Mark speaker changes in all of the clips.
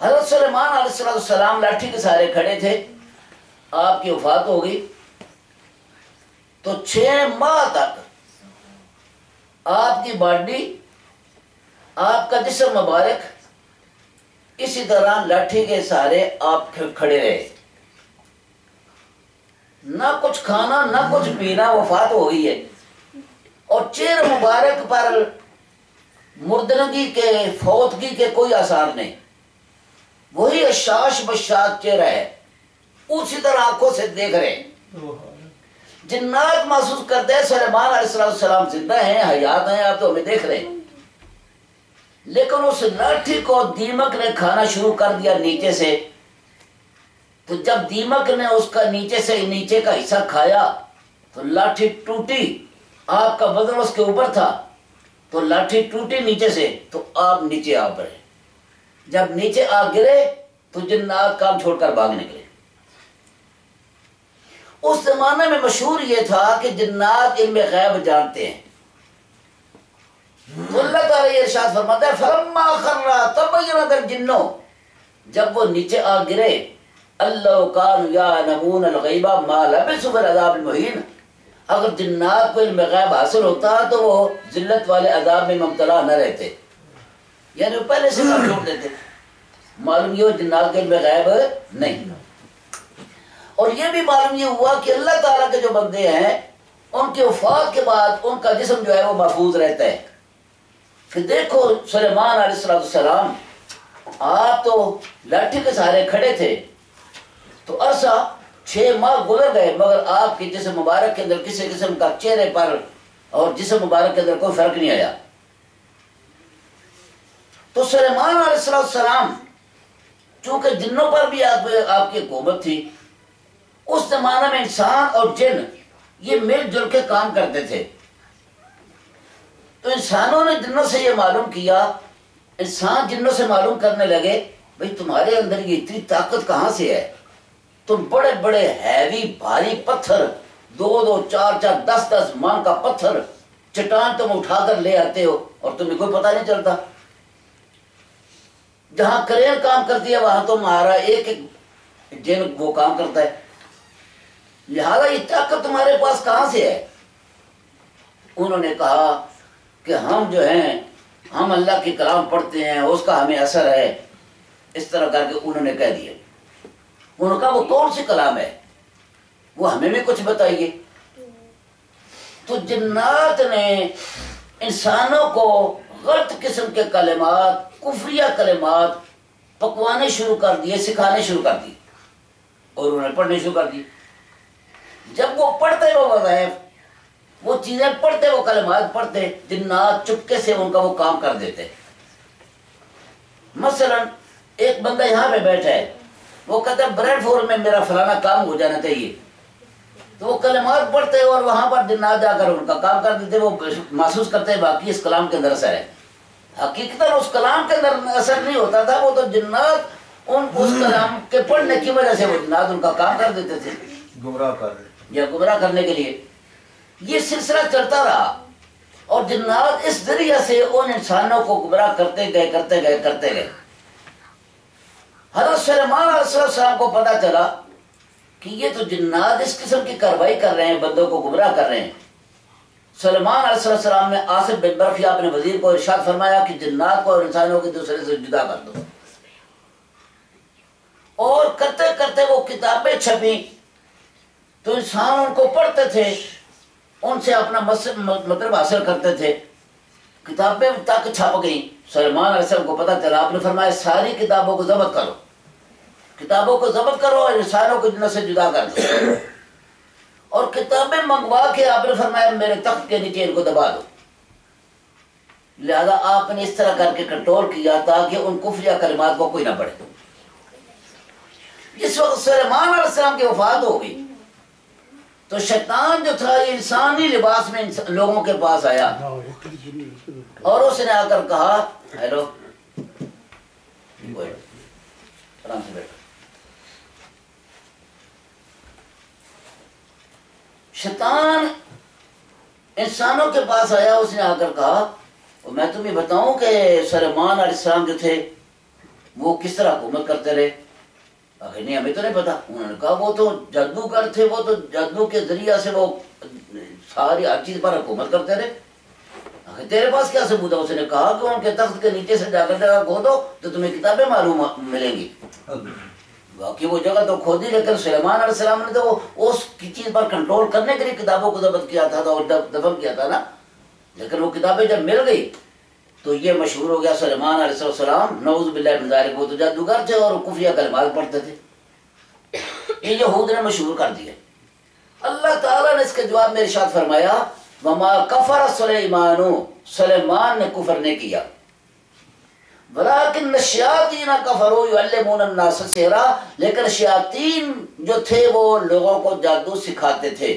Speaker 1: حضرت سلیمان علیہ السلام لاٹھی کے سہارے کھڑے تھے، آپ کی وفات ہو گئی تو 6 ماہ تک آپ کی باڈی، آپ کا جسم مبارک اسی طرح لاٹھی کے سہارے آپ کھڑے رہے، نہ کچھ کھانا نہ کچھ پینا، وفات ہو گئی ہے، اور چہرے مبارک پر مردگی کے، فوتگی کے کوئی آثار نہیں، وہی اشاش بشاش چہرہ ہے، اسی طرح آنکھوں سے دیکھ رہے ہیں۔ جنات محسوس کرتے ہیں سلیمان علیہ السلام زندہ ہیں، حیات ہیں، آپ تو ہمیں دیکھ رہے ہیں، لیکن اس لاٹھی کو دیمک نے کھانا شروع کر دیا نیچے سے، تو جب دیمک نے اس کا نیچے سے نیچے کا حصہ کھایا تو لاٹھی ٹوٹی، آپ کا وزن اس کے اوپر تھا تو لاٹھی ٹوٹی نیچے سے، تو آپ نیچے آ پڑے، جب نیچے آ گرے تو جنات کام چھوڑ کر بھاگ نکلے۔ اس زمانے میں مشہور یہ تھا کہ جنات علم غیب جانتے ہیں، تو اللہ تعالیٰ یہ ارشاد فرماتا ہے فلما خر تبینت الجن، جب وہ نیچے آ گرے اللہ کانوا یعلمون الغیب ما لبثوا فی العذاب المہین، اگر جنات کو علم غیب حاصل ہوتا تو وہ ذلت والے عذاب میں مبتلا نہ رہتے، یعنی وہ پہلے سے کام چھوڑ دیتے۔ معلوم یہ جنات کے علم غیب نہیں، اور یہ بھی معلوم یہ ہوا کہ اللہ تعالیٰ کے جو بندے ہیں ان کی وفات کے بعد ان کا جسم جو ہے وہ محفوظ رہتا ہے۔ کہ دیکھو سلیمان علیہ السلام، آپ تو لاٹھی کے سہارے کھڑے تھے تو عرصہ 6 ماہ گزر گئے، مگر آپ کے جسم مبارک کے اندر کسی قسم کا چہرے پر اور جسم مبارک کے اندر کوئی فرق نہیں آیا۔ تو سلیمان علیہ السلام چونکہ جنوں پر بھی آپ کی حکومت تھی، اس زمانے میں انسان اور جن یہ مل جل کے کام کرتے تھے، تو انسانوں نے جنوں سے یہ معلوم کیا، انسان جنوں سے معلوم کرنے لگے بھئی تمہارے اندر یہ اتنی طاقت کہاں سے ہے، تم بڑے بڑے ہیوی بھاری پتھر 2-2 4-4 10-10 من کا پتھر چٹان تم اٹھا کر لے آتے ہو اور تمہیں کوئی پتہ نہیں چلتا، جہاں کرین کام کرتی ہے وہاں تمہارا ایک ایک جن وہ کام کرتا ہے، لہذا یہ طاقت تمہارے پاس کہاں سے ہے؟ انہوں نے کہا کہ ہم جو ہیں ہم اللہ کی کلام پڑھتے ہیں، اس کا ہمیں اثر ہے، اس طرح کر کے انہوں نے کہہ دیا۔ انہوں نے کہا وہ کون سی کلام ہے، وہ ہمیں بھی کچھ بتائیے۔ تو جنات نے انسانوں کو غلط قسم کے کلمات، کفریہ کلمات پکوانے شروع کر دیے، سکھانے شروع کر دی، اور انہوں نے پڑھنے شروع کر دی۔ جب وہ پڑھتے وہ وظائف، وہ چیزیں پڑھتے، وہ کلمات پڑھتے، جنات چپکے سے ان کا وہ کام کر دیتے۔ مثلا ایک بندہ یہاں پہ بیٹھا ہے، وہ کہتا ہے بریڈ فور میں میرا فلانا کام ہو جانا چاہیے، تو وہ کلمات پڑھتے اور وہاں پر جنات جا کر ان کا کام کر دیتے، وہ محسوس کرتے باقی اس کلام کے اندر اثر ہے، حقیقتاً اس کلام کے اندر اثر نہیں ہوتا تھا، وہ تو جنات اس کلام کے پڑھنے کی وجہ سے وہ جنات ان کا کام کر دیتے تھے،
Speaker 2: گمراہ کر
Speaker 1: یا گمراہ کرنے کے لیے۔ یہ سلسلہ چلتا رہا اور جنات اس ذریعے سے ان انسانوں کو گمراہ کرتے گئے۔ حضرت سلیمان علیہ السلام کو پتا چلا کہ یہ تو جنات اس قسم کی کارروائی کر رہے ہیں، بندوں کو گمراہ کر رہے ہیں۔ سلیمان علیہ السلام نے آصف بن برخیہ اپنے وزیر کو ارشاد فرمایا کہ جنات کو اور انسانوں کے دوسرے سے جدا کر دو، اور کرتے کرتے وہ کتابیں چھپی تو انسان ان کو پڑھتے تھے، ان سے اپنا مطلب حاصل کرتے تھے، کتابیں تک چھپ گئیں۔ سلیمان علیہ السلام کو پتہ چلا، آپ نے فرمایا ساری کتابوں کو ضبط کرو، کتابوں کو ضبط کرو اور انسانوں کو جنوں سے جدا کر دو، اور کتابیں منگوا کے آپ نے فرمایا میرے تخت کے نیچے ان کو دبا دو۔ لہذا آپ نے اس طرح کر کے کنٹرول کیا تاکہ ان کفریہ کلمات کو کوئی نہ پڑھے۔ جس وقت سلیمان علیہ السلام کی وفات ہو گئی تو شیطان جو تھا یہ انسانی لباس میں لوگوں کے پاس آیا اور اس نے آ کر کہا ہیلو آرام سے بیٹھو۔ شیطان انسانوں کے پاس آیا، اس نے آ کر کہا میں تمہیں بتاؤں کہ سلیمان علیہ السلام جو تھے وہ کس طرح حکومت کرتے رہے؟ آخر نہیں ہمیں تو نہیں پتا. انہوں نے کہا وہ تو جادوگر تھے، وہ تو جادو کے ذریعہ سے وہ ساری ہر چیز پر حکومت کرتے رہے. آخر تیرے پاس کیا ثبوت ہے؟ اس نے کہا کہ ان کے تخت کے نیچے سے جا کر جگہ کھودو تو تمہیں کتابیں معلوم ملیں گی. باقی وہ جگہ تو کھودی، لیکن سلیمان علیہ السلام نے تو اس کی چیز پر کنٹرول کرنے کے لیے کتابوں کو ضبط کیا تھا اور دفن کیا تھا نا. لیکن وہ کتابیں جب مل گئی تو یہ مشہور ہو گیا سلیمان علیہ السلام نعوذ باللہ من ذالک وہ تو جادوگر تھے اور کفریہ کلمات پڑھتے تھے. یہ یہود نے مشہور کر دیا. اللہ تعالیٰ نے اس کے جواب میں ارشاد فرمایا وما کفر سلیمان، سلیمان نے کفر نہیں کیا، ولیکن الشیاطین کفروا یعلمون الناس السحر، لیکن شیاطین جو تھے وہ لوگوں کو جادو سکھاتے تھے،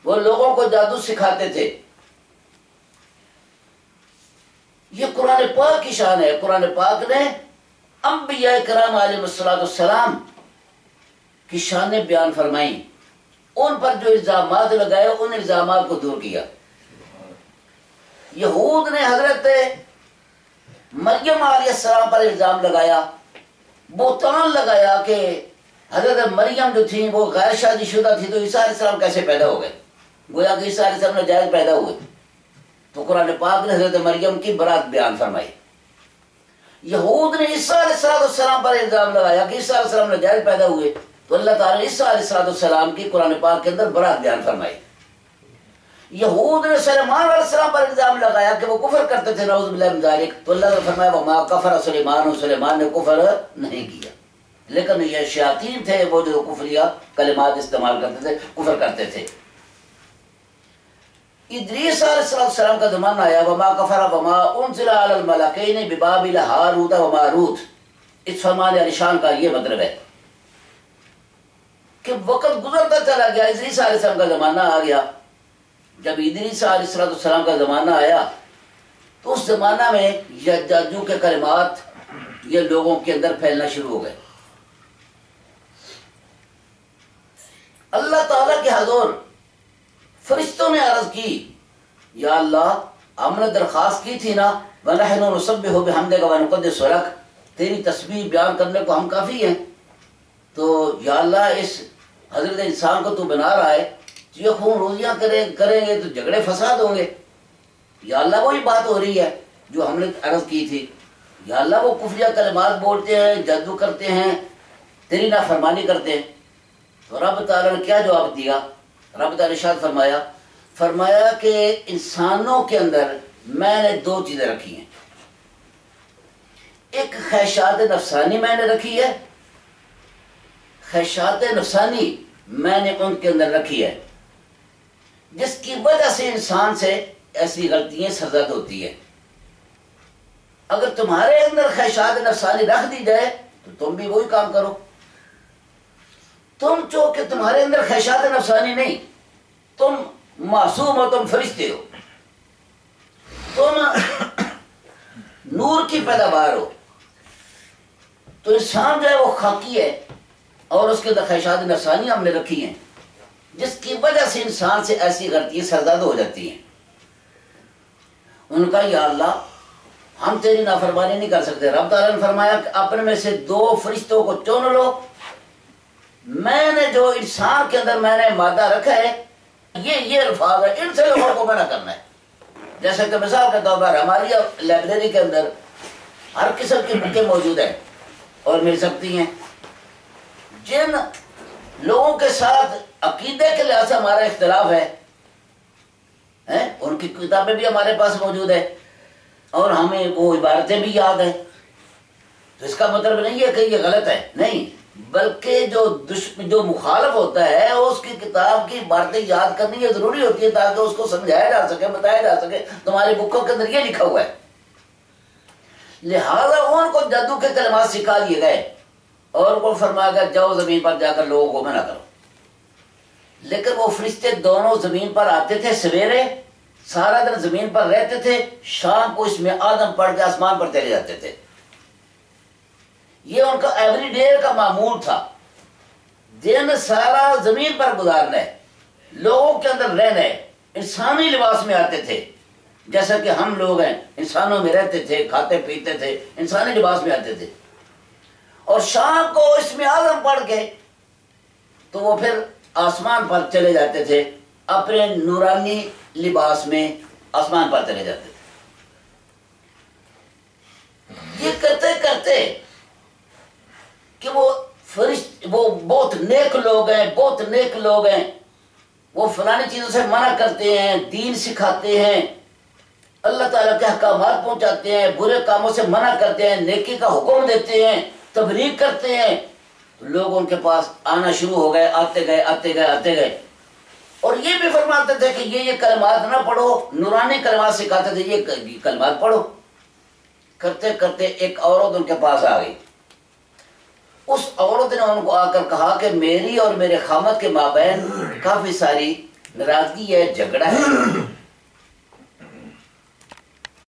Speaker 1: وہ لوگوں کو جادو سکھاتے تھے. یہ قرآن پاک کی شان ہے. قرآن پاک نے انبیاء کرام علیہ السلام کی شانیں بیان فرمائیں، ان پر جو الزامات لگائے ان الزامات کو دور کیا. یہود نے حضرت مریم علیہ السلام پر الزام لگایا، بہتان لگایا کہ حضرت مریم جو تھیں وہ غیر شادی شدہ تھی تو عیسیٰ علیہ السلام کیسے پیدا ہو گئے، گویا کہ عیسیٰ علیہ السلام ناجائز پیدا ہوئے. تو قرآن پاک نے حضرت مریم کی برات بیان فرمائی. یہود نے عیسیٰ علیہ السلام پر الزام لگایا کہ عیسیٰ علیہ السلام ناجائز پیدا ہوئے، تو اللہ تعالیٰ نے عیسیٰ علیہ السلام کی قرآن پاک کے اندر برات بیان فرمائی. یہود نے سلیمان علیہ السلام پر الزام لگایا کہ وہ کفر کرتے تھے نعوذ باللہ من ذالک، تو اللہ نے فرمایا وما کفر سلیمان، سلیمان نے کفر نہیں کیا، لیکن یہ شیاطین تھے وہ جو کفریہ کلمات استعمال کرتے تھے، کفر کرتے تھے. ادریس علیہ السلام کا زمانہ آیا وما کفر وما انزل علی الملکین ببابل ہاروت و ماروت. اس فرمان علی شان کا یہ مطلب ہے کہ وقت گزرتا چلا گیا، ادریس علیہ السلام کا زمانہ آ گیا. جب ادریس علیہ السلام کا زمانہ آیا تو اس زمانہ میں یہ جادو کے کلمات یہ لوگوں کے اندر پھیلنا شروع ہو گئے. اللہ تعالیٰ کے حضور فرشتوں نے عرض کی یا اللہ ہم نے درخواست کی تھی نا وَنَحْنُ نُسَبِّحُ بِحَمْدِكَ وَنُقَدِّسُ لَكَ، تیری تسبیح بیان کرنے کو ہم کافی ہیں. تو یا اللہ اس حضرت انسان کو تو بنا رہا ہے، یہ خون روزیاں کریں گے تو جھگڑے فساد ہوں گے. یا اللہ وہی بات ہو رہی ہے جو ہم نے عرض کی تھی. یا اللہ وہ کفریہ کلمات بولتے ہیں، جادو کرتے ہیں، تیری نافرمانی کرتے ہیں. تو رب تعالیٰ نے کیا جواب دیا؟ رب تعالیٰ نے ارشاد فرمایا کہ انسانوں کے اندر میں نے دو چیزیں رکھی ہیں. ایک خواہشات نفسانی میں نے رکھی ہے، خواہشات نفسانی میں نے ان کے اندر رکھی ہے، جس کی وجہ سے انسان سے ایسی غلطیاں سرزد ہوتی ہیں. اگر تمہارے اندر خواہشات نفسانی رکھ دی جائے تو تم بھی وہی کام کرو. تم چونکہ تمہارے اندر خواہشات نفسانی نہیں، تم معصوم ہو، تم فرشتے ہو، تم نور کی پیداوار ہو، تو انسان جو ہے وہ خاکی ہے اور اس کے اندر خواہشات نفسانی ہم نے رکھی ہیں، جس کی وجہ سے انسان سے ایسی غلطیاں سرزد ہو جاتی ہیں. ان کا یا اللہ ہم تیری نافرمانی نہیں کر سکتے. رب تعالیٰ نے فرمایا کہ اپنے میں سے دو فرشتوں کو چن لو، میں نے جو انسان کے اندر میں نے مادہ رکھا ہے یہ الفاظ ہے، ان سے لوگوں کو منع کرنا ہے. جیسے کہ مثال کے طور پر ہماری لائبریری کے اندر ہر قسم کی بکیں موجود ہیں اور مل سکتی ہیں. جن لوگوں کے ساتھ عقیدے کے لحاظ سے ہمارا اختلاف ہے ان کی کتابیں بھی ہمارے پاس موجود ہے اور ہمیں وہ عبارتیں بھی یاد ہیں. تو اس کا مطلب نہیں ہے کہ یہ غلط ہے، نہیں، بلکہ جو مخالف ہوتا ہے اس کی کتاب کی عبارتیں یاد کرنی یہ ضروری ہوتی ہے تاکہ اس کو سمجھایا جا سکے، بتایا جا سکے تمہاری بکوں کے اندر یہ لکھا ہوا ہے. لہذا ان کو جادو کے کلمات سکھا دیے گئے اور وہ فرمایا گیا جاؤ زمین پر جا کر لوگوں کو منع کرو. لیکن وہ فرشتے دونوں زمین پر آتے تھے، سویرے سارا دن زمین پر رہتے تھے، شام کو اس میں آدم پڑھ کے آسمان پر چلے جاتے تھے. یہ ان کا ایوری ڈے کا معمول تھا. دن سارا زمین پر گزارنا ہے، لوگوں کے اندر رہنا ہے، انسانی لباس میں آتے تھے جیسا کہ ہم لوگ ہیں، انسانوں میں رہتے تھے، کھاتے پیتے تھے، انسانی لباس میں آتے تھے، اور شام کو اسم اعظم پڑھ کے تو وہ پھر آسمان پر چلے جاتے تھے، اپنے نورانی لباس میں آسمان پر چلے جاتے تھے۔ یہ کرتے کرتے کہ وہ بہت نیک لوگ ہیں، بہت نیک لوگ ہیں، وہ فلانی چیزوں سے منع کرتے ہیں، دین سکھاتے ہیں، اللہ تعالیٰ کے احکامات پہنچاتے ہیں، برے کاموں سے منع کرتے ہیں، نیکی کا حکم دیتے ہیں، تبلیغ کرتے ہیں، تو لوگ ان کے پاس آنا شروع ہو گئے، آتے گئے آتے گئے آتے گئے، اور یہ بھی فرماتے تھے کہ یہ کلمات نہ پڑھو، نورانی کلمات سکھاتے تھے، یہ کلمات پڑھو۔ کرتے کرتے ایک عورت ان کے پاس آ گئی، اس عورت نے ان کو آ کر کہا کہ میری اور میرے خامد کے مابین کافی ساری ناراضگی ہے، جھگڑا ہے،